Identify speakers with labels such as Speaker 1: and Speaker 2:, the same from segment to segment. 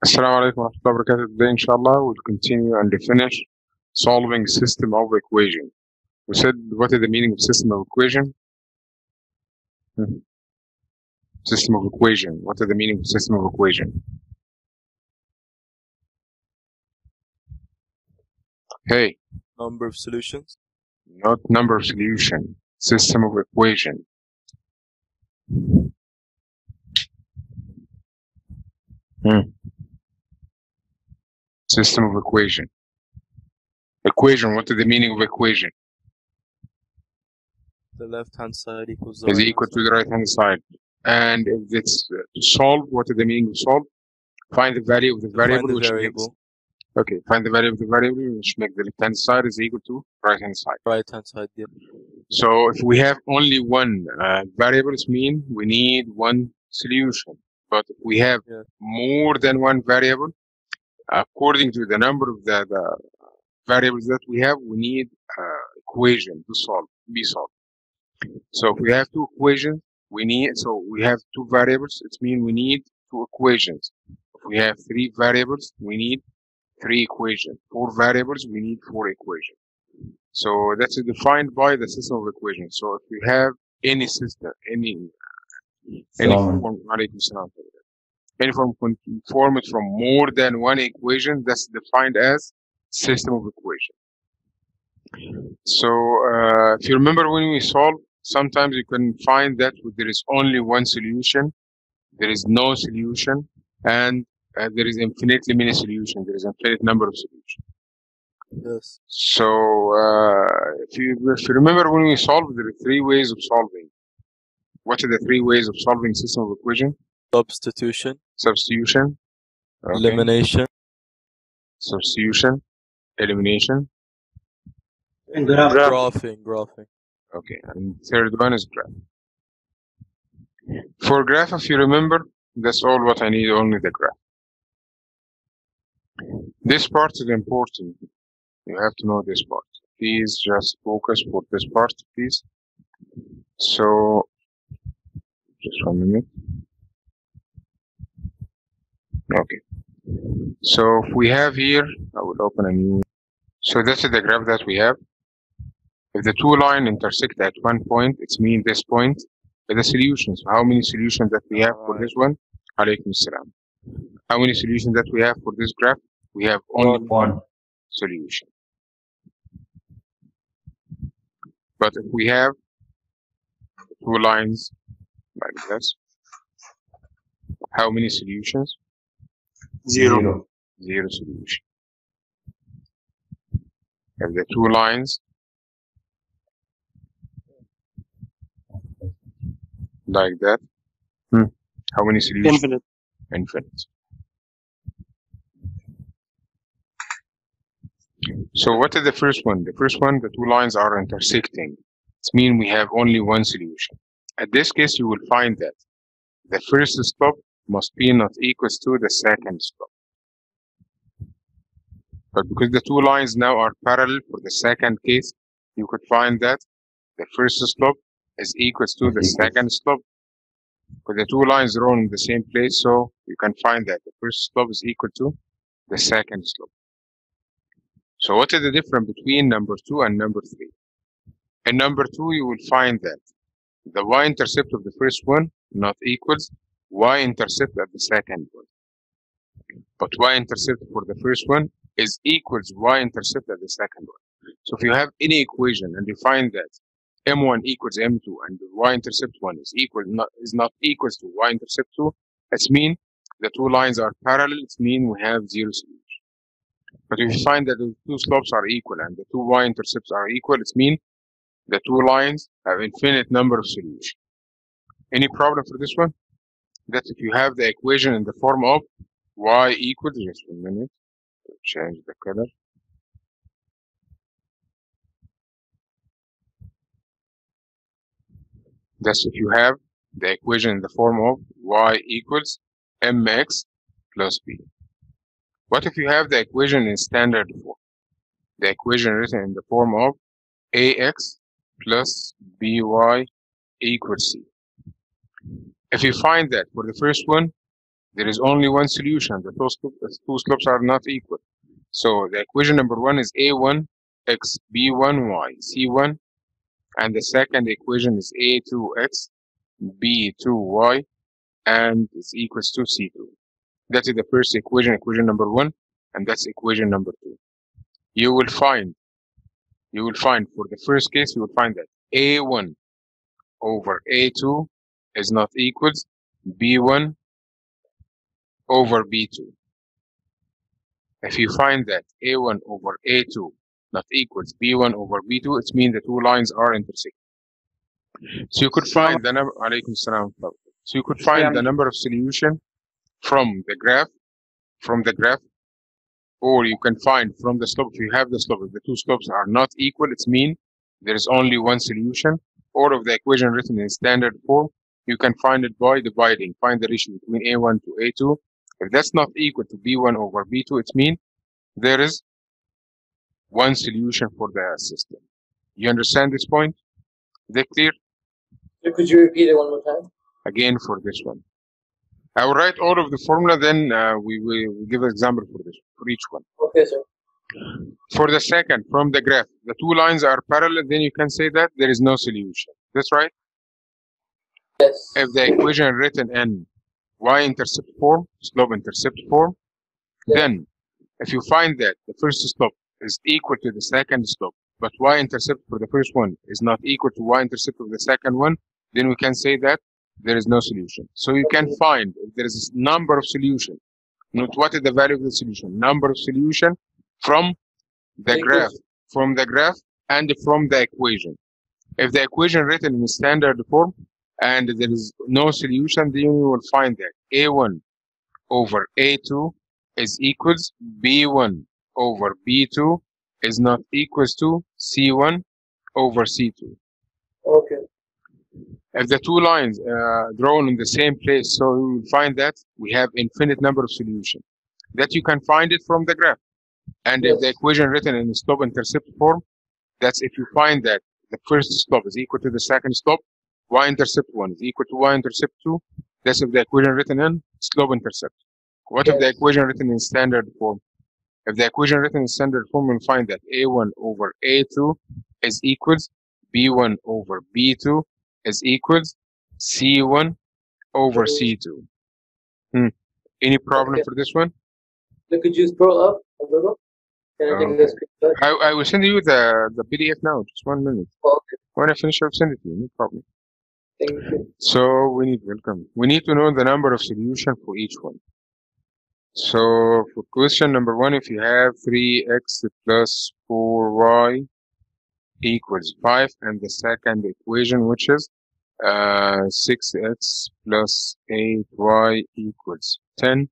Speaker 1: Assalamu alaikum wa rahmatullahi wa barakatuh. Today, inshallah, we'll continue and finish solving system of equation. We said, what is the meaning of system of equation? System of equation. What is the meaning of system of equation? Hey,
Speaker 2: Number of solutions.
Speaker 1: not number of solution. System of equation. System of equation. Equation. What is the meaning of equation?
Speaker 2: The left-hand side equals the
Speaker 1: Is
Speaker 2: right
Speaker 1: equal to the right-hand side. And if it's to solve, what is the meaning of solve? Find the value of the variable,
Speaker 2: Find the
Speaker 1: which
Speaker 2: variable.
Speaker 1: makes. Okay, find the value of the variable, which makes the left-hand side is equal to right-hand side.
Speaker 2: Right-hand side, yeah.
Speaker 1: So if we have only one variable, it means we need one solution. But if we have more than one variable, according to the number of the variables that we have, we need equation to be solved. So if we have two equations, we have two variables, it means we need two equations. If we have three variables, we need three equations. Four variables, we need four equations. So that's defined by the system of equations. So if you have any system, any form, any form formed from more than one equation, that's defined as system of equation. So if you remember when we solve, sometimes you can find that there is only one solution, there is no solution, and there is infinitely many solutions. There is infinite number of solutions.
Speaker 2: Yes.
Speaker 1: So if you remember when we solved, there are three ways of solving. What are the three ways of solving system of equation?
Speaker 2: Substitution.
Speaker 1: Substitution. Okay.
Speaker 2: Elimination.
Speaker 1: Substitution. Elimination.
Speaker 3: And graphing.
Speaker 1: Okay, and third one is graph. For graph, if you remember, that's all what I need, only the graph. This part is important. You have to know this part. Please just focus for this part, please. So, just 1 minute. Okay. So if we have here, I will open a new. So this is the graph that we have. If the two lines intersect at one point, it means this point is the solution. So how many solutions that we have for this one? Alaykum salam. How many solutions that we have for this graph? We have only one solution. But if we have two lines like this, how many solutions?
Speaker 3: Zero.
Speaker 1: Zero solution. If the two lines like that, how many solutions?
Speaker 3: Infinite.
Speaker 1: Infinite. So what is the first one? The first one, the two lines are intersecting. It means we have only one solution. At this case, you will find that the first slope must be not equals to the second slope. But because the two lines now are parallel for the second case, you could find that the first slope is equals to the second slope. Because the two lines are on the same place, so you can find that the first slope is equal to the second slope. So what is the difference between number 2 and number 3? In number 2, you will find that the y-intercept of the first one not equals y-intercept at the second one. But y-intercept for the first one is equals y-intercept at the second one. So if you have any equation and you find that m1 equals m2 and the y-intercept 1 is not equals to y-intercept 2, it means the two lines are parallel, it means we have zero solution. But if you find that the two slopes are equal and the two y-intercepts are equal, it means the two lines have infinite number of solutions. Any problem for this one? That if you have the equation in the form of y equals, just 1 minute, to change the color. That's if you have the equation in the form of y equals mx plus b. What if you have the equation in standard form? The equation written in the form of ax plus by equals c. If you find that for the first one, There is only one solution. The two slopes are not equal. So the equation number one is A1 x B1 y C1, and the second equation is A2 x B2 y, and is equals to C2. That is the first equation, equation number one, and that's equation number two. You will find for the first case, you will find that A1 over A2 is not equals B1 over B2. If you find that A1 over A2 not equals B1 over B2, it means the two lines are intersecting. So you could find the number. Alaykum salam. So you could find the number of solution from the graph, or you can find from the slope. If you have the slope, if the two slopes are not equal, it means there is only one solution. Or of the equation written in standard form, you can find it by dividing. Find the ratio between A1 to A2. If that's not equal to B1 over B2, it means there is one solution for the system. You understand this point? Is that clear?
Speaker 4: Could you repeat it one more time?
Speaker 1: Again for this one. I will write all of the formula, then we will give an example for each one.
Speaker 4: Okay, sir.
Speaker 1: For the second, from the graph, the two lines are parallel, then you can say that there is no solution. That's right?
Speaker 4: Yes.
Speaker 1: If the equation written in y-intercept form, slope-intercept form, then if you find that the first slope is equal to the second slope, but y-intercept for the first one is not equal to y-intercept of the second one, then we can say that there is no solution. So you can find if there is a number of solutions. Note what is the value of the solution? Number of solution from the graph, and from the equation. If the equation written in standard form and there is no solution, then you will find that A1 over A2 is equals B1 over B2 is not equals to C1 over C2.
Speaker 4: Okay.
Speaker 1: If the two lines drawn in the same place, so you will find that we have infinite number of solutions. That you can find it from the graph. And if the equation written in slope-intercept form, that's if you find that the first slope is equal to the second slope, y-intercept 1 is equal to y-intercept 2, that's if the equation written in slope-intercept. What if the equation written in standard form? If the equation written in standard form, we'll find that A1 over A2 is equals B1 over B2 is equals C1 over C2. Any problem for this one?
Speaker 4: Could you scroll up a little? Can I take this screenshot?
Speaker 1: I will send you the PDF now. Just 1 minute.
Speaker 4: Okay.
Speaker 1: When I finish, I'll send it to you. No problem.
Speaker 4: Thank you.
Speaker 1: So we need to know the number of solutions for each one. So for question number one, if you have 3x plus 4y equals 5, and the second equation, which is 6x plus 8y equals 10.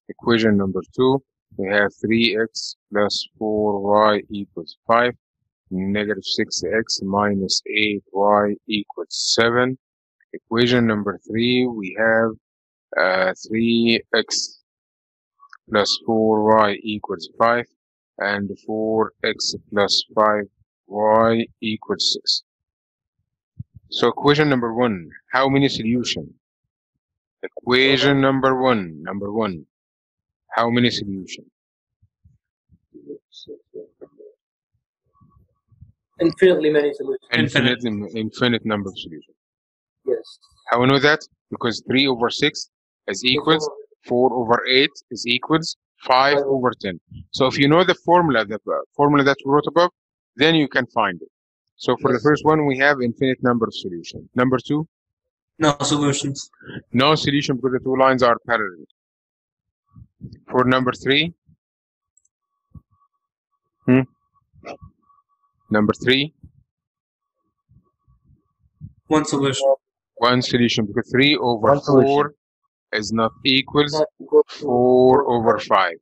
Speaker 1: Equation number two, we have 3x plus 4y equals 5, negative 6x minus 8y equals 7. Equation number three, we have 3x plus 4y equals 5, and 4x plus 5y equals 6. So equation number one, how many solutions? Equation number one, how many solutions?
Speaker 4: Infinitely many solutions.
Speaker 1: Infinite number of solutions.
Speaker 4: Yes.
Speaker 1: How we know that? Because 3 over 6 is equals 4 over 8 is equals 5 over 10. So if you know the formula that we wrote above, then you can find it. So for the first one, we have infinite number of solutions. Number two?
Speaker 3: No solutions.
Speaker 1: No solution because the two lines are parallel. For number three? Number three?
Speaker 3: One solution.
Speaker 1: One solution because 3 over 4 is not equals 4 over 5.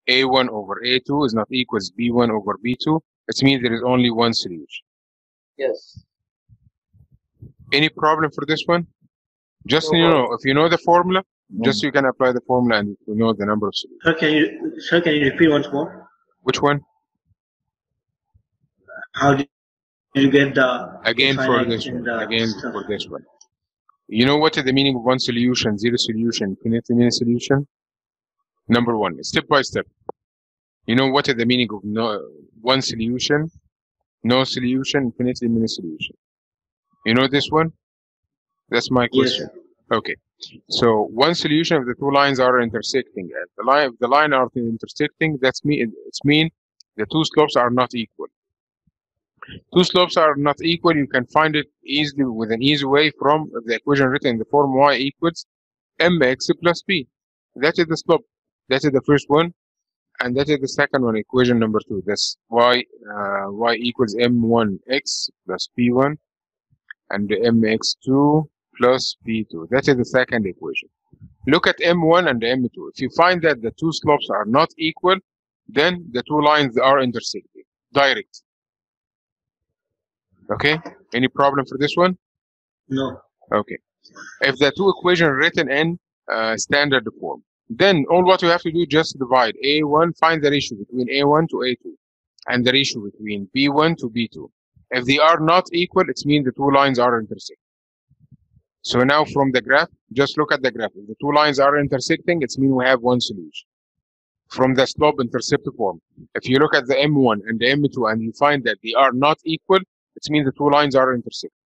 Speaker 1: A1 over A2 is not equals B1 over B2. It means there is only one solution.
Speaker 4: Yes.
Speaker 1: Any problem for this one? Just if you know the formula, just you can apply the formula and you know the number of solutions.
Speaker 3: Sir, can you repeat once more?
Speaker 1: Which one?
Speaker 3: How did you get the
Speaker 1: again for this one? You know what is the meaning of one solution, zero solution, infinitely many solution? Number one, step by step. You know what is the meaning of one solution, no solution, infinitely many solution? You know this one? That's my question.
Speaker 3: Yes.
Speaker 1: Okay. So one solution if the two lines are intersecting. If the line are intersecting, it's mean the two slopes are not equal. Two slopes are not equal. You can find it easily with an easy way from the equation written in the form y equals mx plus b. That is the slope. That is the first one, and that is the second one. Equation number two. That's y equals m1x plus b1 and mx2 plus b2. That is the second equation. Look at m1 and m2. If you find that the two slopes are not equal, then the two lines are intersecting. Direct. Okay? Any problem for this one?
Speaker 3: No.
Speaker 1: Okay. If the two equations are written in standard form, then all what you have to do is just divide a1, find the ratio between a1 to a2, and the ratio between b1 to b2. If they are not equal, it means the two lines are intersecting. So now from the graph, just look at the graph. If the two lines are intersecting, it means we have one solution. From the slope-intercept form, if you look at the m1 and the m2 and you find that they are not equal, it means the two lines are intersecting.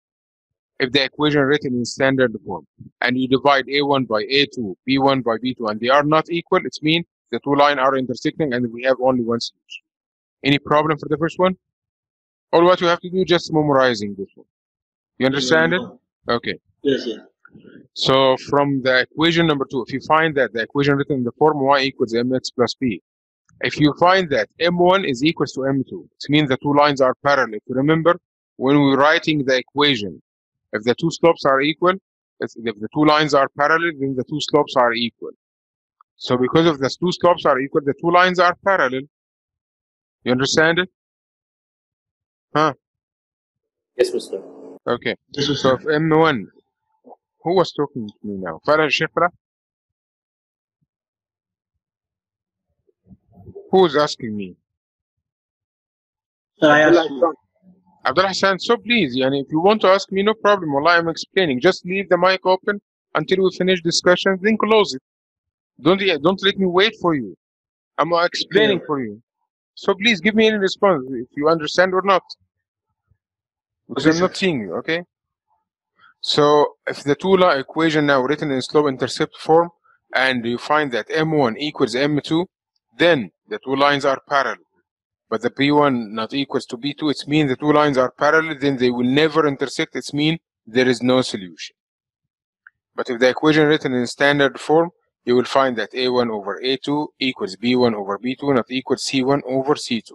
Speaker 1: If the equation written in standard form and you divide a1 by a2, b1 by b2, and they are not equal, it means the two lines are intersecting and we have only one solution. Any problem for the first one? All what you have to do is just memorizing this one. You understand it? Okay.
Speaker 3: Yes, yes.
Speaker 1: So from the equation number two, if you find that the equation written in the form y equals mx plus b, if you find that m1 is equals to m2, it means the two lines are parallel. If you remember, when we're writing the equation, if the two slopes are equal, if the two lines are parallel, then the two slopes are equal. So because of the two slopes are equal, the two lines are parallel. You understand it? Huh?
Speaker 4: Yes, Mister.
Speaker 1: Okay.
Speaker 3: Yes,
Speaker 1: So if m1, who was talking to me now? Farah Shifra? Who's asking me?
Speaker 3: So I asked you.
Speaker 1: Abdul Hassan, so please, if you want to ask me, no problem. Wallah, I'm explaining. Just leave the mic open until we finish discussion, then close it. Don't let me wait for you. I'm explaining for you. So please give me any response if you understand or not. Because I'm not seeing you, okay? So if the two equation now written in slope-intercept form and you find that m1 equals m2, then the two lines are parallel. But the b1 not equals to b2, it means the two lines are parallel, then they will never intersect, it means there is no solution. But if the equation written in standard form, you will find that a1 over a2 equals b1 over b2 not equals c1 over c2.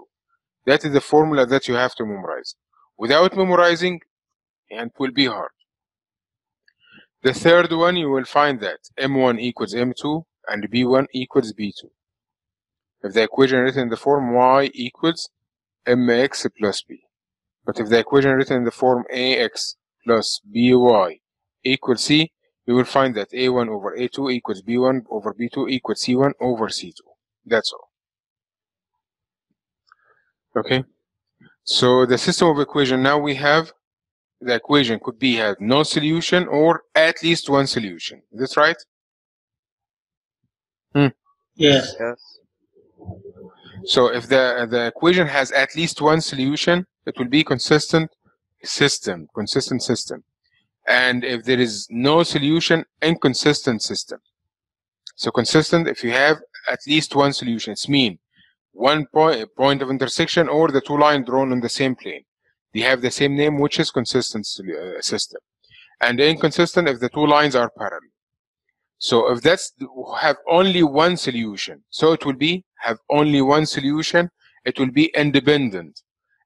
Speaker 1: That is the formula that you have to memorize. Without memorizing, it will be hard. The third one, you will find that m1 equals m2 and b1 equals b2. If the equation written in the form y equals mx plus b. But if the equation written in the form ax plus by equals c, you will find that a1 over a2 equals b1 over b2 equals c1 over c2. That's all. Okay? So the system of equation, now we have the equation could be have no solution or at least one solution. Is this right?
Speaker 3: Yes.
Speaker 2: Yes.
Speaker 1: So if the equation has at least one solution, it will be consistent system. And if there is no solution, inconsistent system. So consistent if you have at least one solution. It's mean one point of intersection or the two lines drawn on the same plane. They have the same name, which is consistent system. And inconsistent if the two lines are parallel. So if that's have only one solution, so it will be have only one solution, it will be independent.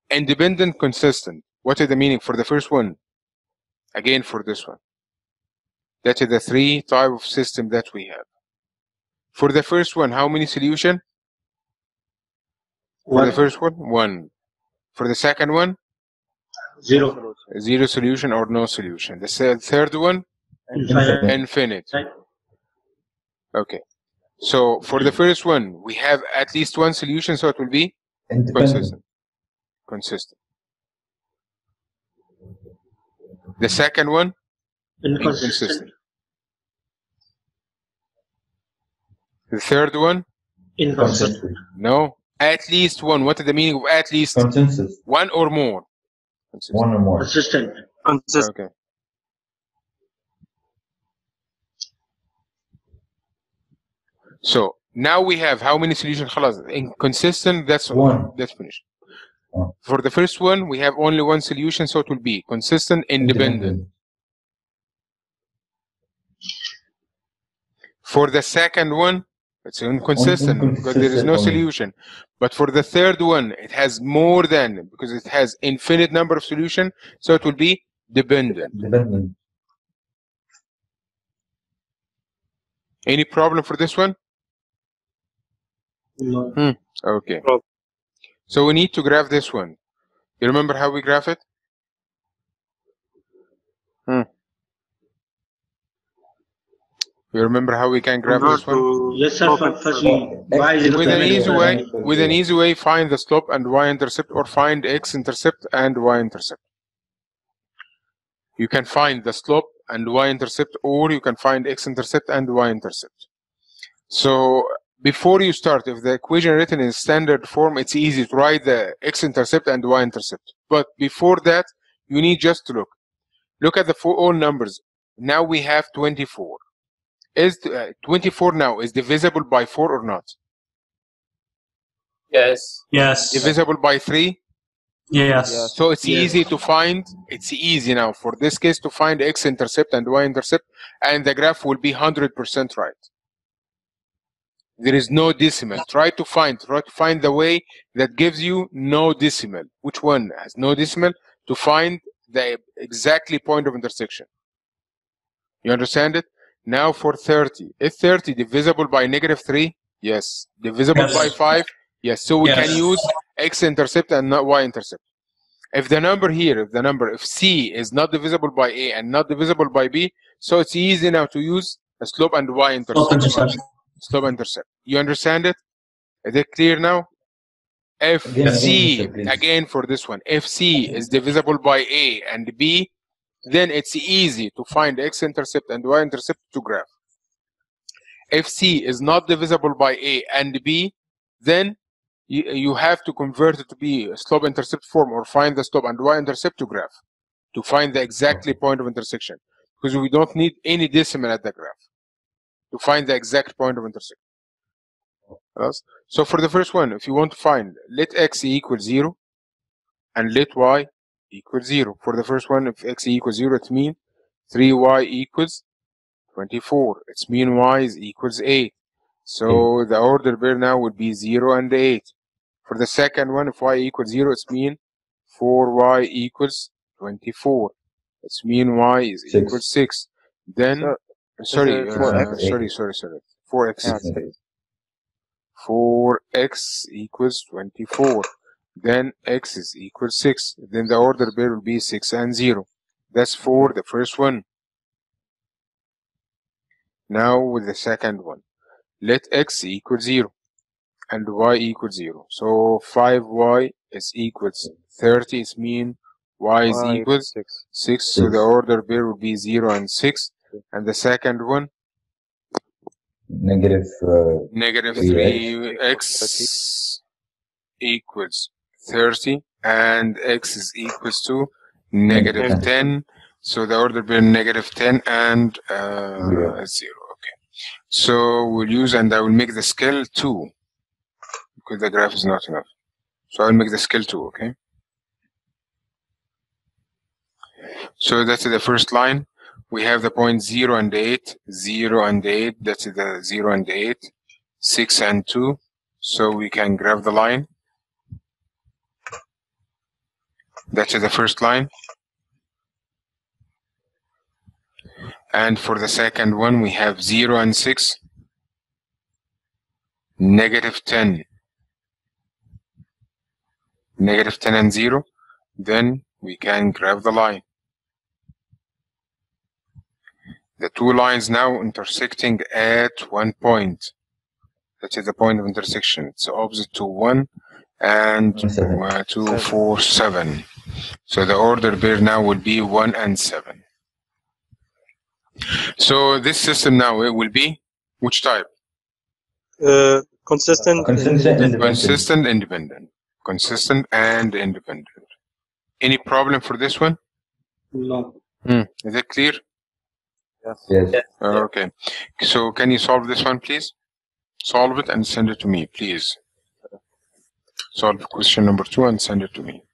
Speaker 1: Independent consistent. What is the meaning for the first one? Again for this one. That is the three type of system that we have. For the first one, how many solution? For the first one, one. For the second one,
Speaker 3: Zero.
Speaker 1: zero solution or no solution. The third one, infinite. Okay. So for the first one, we have at least one solution, so it will be consistent. The second one, inconsistent. The third one?
Speaker 3: Inconsistent.
Speaker 1: No. At least one. What is the meaning of at least?
Speaker 5: Consensus.
Speaker 1: One or more. Consistent.
Speaker 5: One or more.
Speaker 3: Consistent.
Speaker 1: Okay. So now we have how many solutions? خلاص. Inconsistent, that's
Speaker 5: One.
Speaker 1: That's finished.
Speaker 5: One.
Speaker 1: For the first one, we have only one solution, so it will be consistent, independent. For the second one, it's inconsistent because there is no
Speaker 5: Inconsistent only.
Speaker 1: solution. But for the third one, it has more than, because it has infinite number of solutions, so it will be dependent.
Speaker 5: Dependent.
Speaker 1: Any problem for this one?
Speaker 3: No.
Speaker 1: Okay. So we need to graph this one. You remember how we graph it? You remember how we can graph this one?
Speaker 3: Yes, sir. First we y is equal
Speaker 1: With
Speaker 3: to
Speaker 1: an easy
Speaker 3: -1.
Speaker 1: way, find the slope and y-intercept, or find x-intercept and y-intercept. You can find the slope and y-intercept, or you can find x-intercept and y-intercept. So before you start, if the equation written in standard form, it's easy to write the x-intercept and y-intercept. But before that, you need just to look at the all numbers. Now we have 24. Is 24 now is divisible by 4 or not?
Speaker 4: Yes.
Speaker 3: Yes.
Speaker 1: Divisible by 3?
Speaker 3: Yes.
Speaker 1: So it's
Speaker 3: Yes.
Speaker 1: easy to find, it's easy now for this case to find x-intercept and y-intercept, and the graph will be 100% right. There is no decimal. Try to find the way that gives you no decimal. Which one has no decimal? To find the exactly point of intersection. You understand it? Now for 30. Is 30 divisible by -3? Yes. Divisible
Speaker 3: Yes.
Speaker 1: by 5? Yes. So we can use x-intercept and not y-intercept. If the number here, if C is not divisible by A and not divisible by B, so it's easy now to use a slope and y-intercept. Slope intercept. You understand it? Is it clear now? If C, again for this one, if C is divisible by A and B, then it's easy to find x-intercept and y-intercept to graph. If C is not divisible by A and B, then you have to convert it to be a slope-intercept form, or find the slope and y-intercept to graph, to find the exactly point of intersection, because we don't need any decimal at the graph to find the exact point of intersection. So for the first one, if you want to find, let x equal 0 and let y equal 0. For the first one, if x equals 0, it means 3y equals 24. It's mean y is equals 8. So the order pair now would be 0 and 8. For the second one, if y equals 0, it's mean 4y equals 24. It's mean y is equals 6. Then, sorry, 4x. 4x equals 24. Then x is equals 6. Then the order pair will be 6 and 0. That's for the first one. Now with the second one, let x equal 0 and y equal 0. So 5y is equals 30. It means y is equals 6. So the order pair will be 0 and 6. And the second one,
Speaker 5: negative
Speaker 1: 3x equals 30, and x is equals to negative 10. So the order pair -10 and 0. Okay. So we'll use, and I will make the scale 2 because the graph is not enough. So I'll make the scale 2. Okay. So that's the first line. We have the point 0 and 8, 0 and 8. That's the 0 and 8, 6 and 2. So we can graph the line. That's the first line. And for the second one, we have 0 and 6, -10, -10 and 0. Then we can graph the line. The two lines now intersecting at one point. That is the point of intersection. It's opposite to 1 and 2, 4, 7. So the order pair now will be 1 and 7. So this system now, it will be which type?
Speaker 2: Consistent.
Speaker 1: Consistent, independent. Consistent and independent. Any problem for this one?
Speaker 3: No.
Speaker 1: Is it clear?
Speaker 5: Yes.
Speaker 1: Okay. So can you solve this one, please? Solve it and send it to me, please. Solve question number 2 and send it to me.